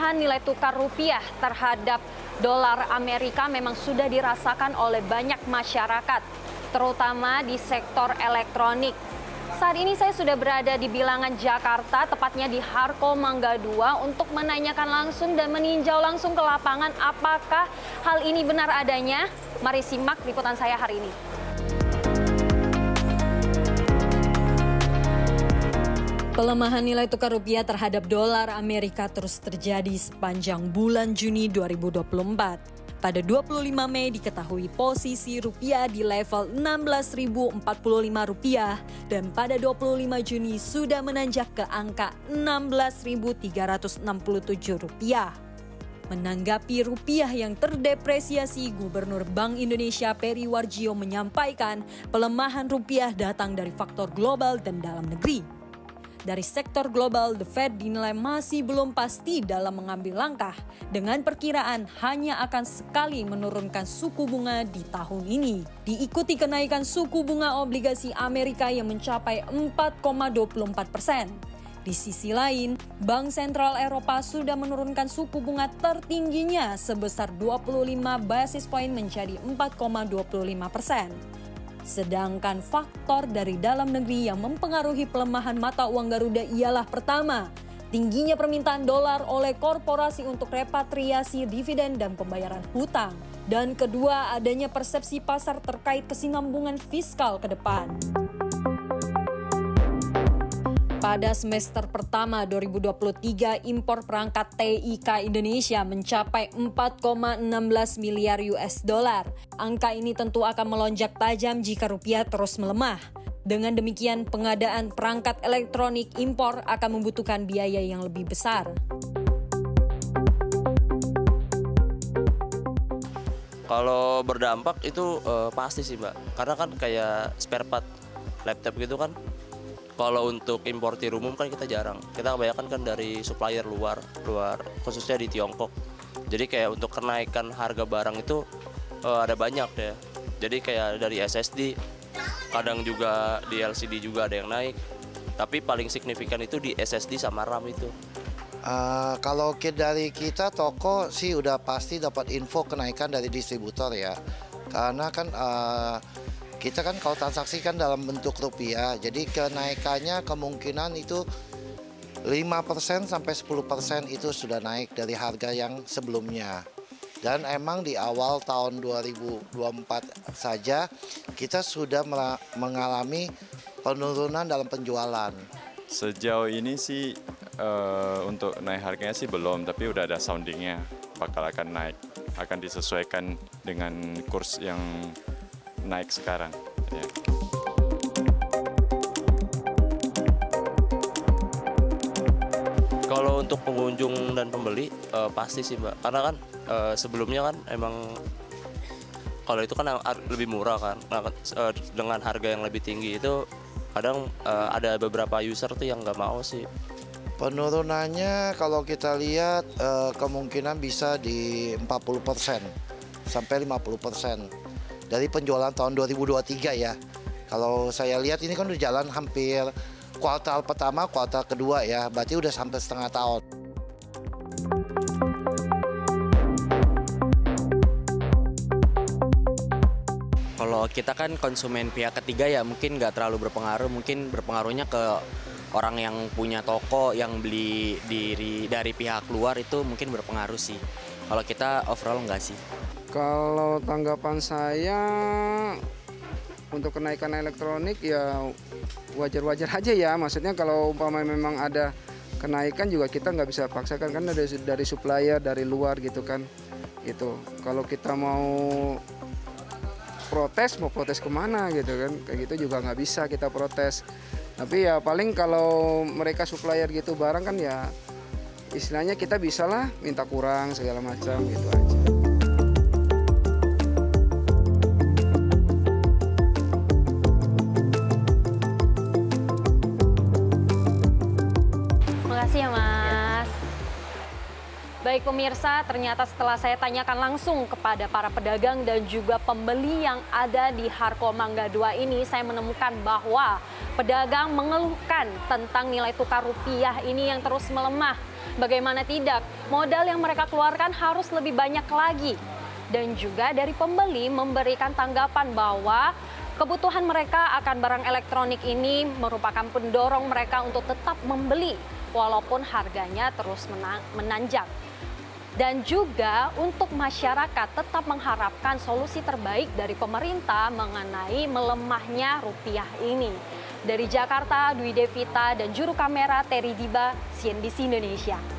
Pelemahan nilai tukar rupiah terhadap dolar Amerika memang sudah dirasakan oleh banyak masyarakat, terutama di sektor elektronik. Saat ini saya sudah berada di Bilangan, Jakarta, tepatnya di Harko Mangga 2 untuk menanyakan langsung dan meninjau langsung ke lapangan apakah hal ini benar adanya. Mari simak liputan saya hari ini. Pelemahan nilai tukar rupiah terhadap dolar Amerika terus terjadi sepanjang bulan Juni 2024. Pada 25 Mei diketahui posisi rupiah di level Rp16.045 dan pada 25 Juni sudah menanjak ke angka Rp16.367. Menanggapi rupiah yang terdepresiasi, Gubernur Bank Indonesia Peri Warjio menyampaikan pelemahan rupiah datang dari faktor global dan dalam negeri. Dari sektor global, The Fed dinilai masih belum pasti dalam mengambil langkah dengan perkiraan hanya akan sekali menurunkan suku bunga di tahun ini. Diikuti kenaikan suku bunga obligasi Amerika yang mencapai 4,24%. Di sisi lain, Bank Sentral Eropa sudah menurunkan suku bunga tertingginya sebesar 25 basis poin menjadi 4,25%. Sedangkan faktor dari dalam negeri yang mempengaruhi pelemahan mata uang Garuda ialah pertama, tingginya permintaan dolar oleh korporasi untuk repatriasi dividen dan pembayaran hutang. Dan kedua, adanya persepsi pasar terkait kesinambungan fiskal ke depan. Pada semester pertama 2023, impor perangkat TIK Indonesia mencapai 4,16 miliar US dollar. Angka ini tentu akan melonjak tajam jika rupiah terus melemah. Dengan demikian, pengadaan perangkat elektronik impor akan membutuhkan biaya yang lebih besar. Kalau berdampak itu pasti sih Mbak, karena kan kayak spare part laptop gitu kan. Kalau untuk importir umum kan kita jarang. Kita kebanyakan kan dari supplier luar khususnya di Tiongkok. Jadi kayak untuk kenaikan harga barang itu ada banyak ya. Jadi kayak dari SSD, kadang juga di LCD juga ada yang naik. Tapi paling signifikan itu di SSD sama RAM itu. Kalau dari kita toko sih udah pasti dapat info kenaikan dari distributor ya. Karena kan kita kan kalau transaksi kan dalam bentuk rupiah, jadi kenaikannya kemungkinan itu 5% sampai 10% itu sudah naik dari harga yang sebelumnya. Dan emang di awal tahun 2024 saja kita sudah mengalami penurunan dalam penjualan. Sejauh ini sih untuk naik harganya sih belum, tapi udah ada soundingnya bakal akan naik, akan disesuaikan dengan kurs yang naik sekarang. Ya. Kalau untuk pengunjung dan pembeli pasti sih Mbak, karena kan sebelumnya kan emang kalau itu kan lebih murah kan. Nah, dengan harga yang lebih tinggi itu kadang ada beberapa user tuh yang nggak mau sih. Penurunannya kalau kita lihat kemungkinan bisa di 40% sampai 50%. Dari penjualan tahun 2023 ya. Kalau saya lihat ini kan udah jalan hampir kuartal pertama, kuartal kedua ya. Berarti udah sampai setengah tahun. Kalau kita kan konsumen pihak ketiga ya mungkin nggak terlalu berpengaruh. Mungkin berpengaruhnya ke orang yang punya toko yang beli dari pihak luar itu mungkin berpengaruh sih. Kalau kita overall nggak sih. Kalau tanggapan saya untuk kenaikan elektronik ya wajar-wajar aja ya. Maksudnya kalau umpama memang ada kenaikan juga kita nggak bisa paksakan kan dari supplier dari luar gitu kan. Gitu. Kalau kita mau protes kemana gitu kan? Kayak gitu juga nggak bisa kita protes. Tapi ya paling kalau mereka supplier gitu barang kan ya istilahnya kita bisalah minta kurang segala macam gitu aja. Baik pemirsa, ternyata setelah saya tanyakan langsung kepada para pedagang dan juga pembeli yang ada di Harko Mangga 2 ini, saya menemukan bahwa pedagang mengeluhkan tentang nilai tukar rupiah ini yang terus melemah. Bagaimana tidak, modal yang mereka keluarkan harus lebih banyak lagi. Dan juga dari pembeli memberikan tanggapan bahwa kebutuhan mereka akan barang elektronik ini merupakan pendorong mereka untuk tetap membeli walaupun harganya terus menanjak. Dan juga untuk masyarakat tetap mengharapkan solusi terbaik dari pemerintah mengenai melemahnya rupiah ini. Dari Jakarta, Dwi Devita dan juru kamera Terry Diba, CNBC Indonesia.